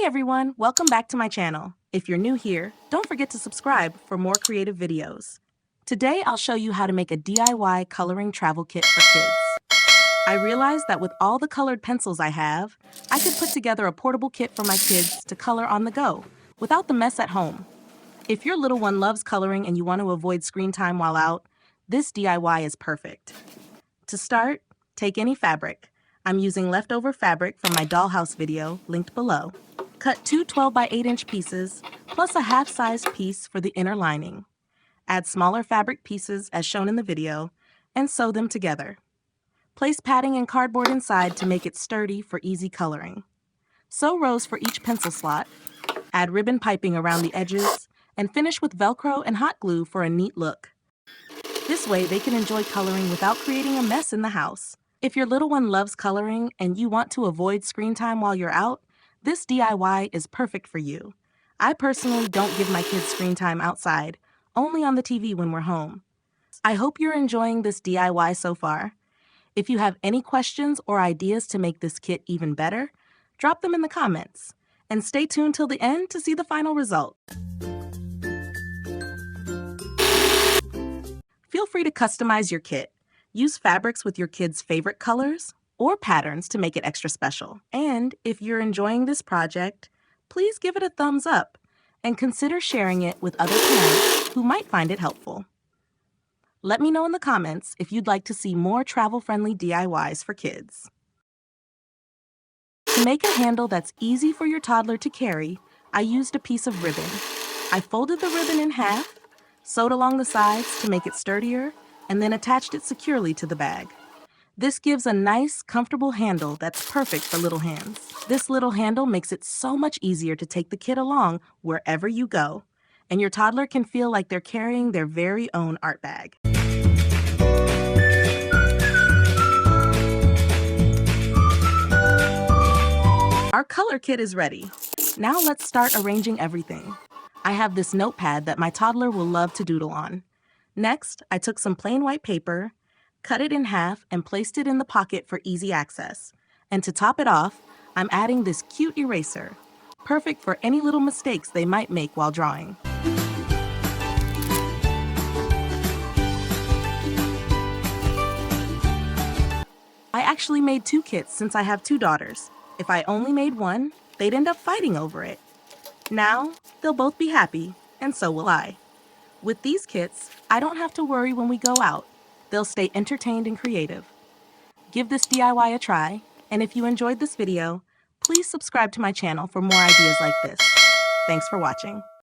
Hey everyone, welcome back to my channel. If you're new here, don't forget to subscribe for more creative videos. Today I'll show you how to make a DIY coloring travel kit for kids. I realized that with all the colored pencils I have, I could put together a portable kit for my kids to color on the go, without the mess at home. If your little one loves coloring and you want to avoid screen time while out, this DIY is perfect. To start, take any fabric. I'm using leftover fabric from my dollhouse video, linked below. Cut two 12 by 8 inch pieces, plus a half-sized piece for the inner lining. Add smaller fabric pieces as shown in the video, and sew them together. Place padding and cardboard inside to make it sturdy for easy coloring. Sew rows for each pencil slot, add ribbon piping around the edges, and finish with Velcro and hot glue for a neat look. This way they can enjoy coloring without creating a mess in the house. If your little one loves coloring and you want to avoid screen time while you're out, this DIY is perfect for you. I personally don't give my kids screen time outside, only on the TV when we're home. I hope you're enjoying this DIY so far. If you have any questions or ideas to make this kit even better, drop them in the comments. And stay tuned till the end to see the final result. Feel free to customize your kit. Use fabrics with your kids' favorite colors or patterns to make it extra special. And if you're enjoying this project, please give it a thumbs up and consider sharing it with other parents who might find it helpful. Let me know in the comments if you'd like to see more travel-friendly DIYs for kids. To make a handle that's easy for your toddler to carry, I used a piece of ribbon. I folded the ribbon in half, sewed along the sides to make it sturdier, and then attached it securely to the bag. This gives a nice, comfortable handle that's perfect for little hands. This little handle makes it so much easier to take the kit along wherever you go, and your toddler can feel like they're carrying their very own art bag. Our color kit is ready. Now let's start arranging everything. I have this notepad that my toddler will love to doodle on. Next, I took some plain white paper, cut it in half, and placed it in the pocket for easy access. And to top it off, I'm adding this cute eraser, perfect for any little mistakes they might make while drawing. I actually made two kits since I have two daughters. If I only made one, they'd end up fighting over it. Now, they'll both be happy, and so will I. With these kits, I don't have to worry when we go out. They'll stay entertained and creative. Give this DIY a try, and if you enjoyed this video, please subscribe to my channel for more ideas like this. Thanks for watching.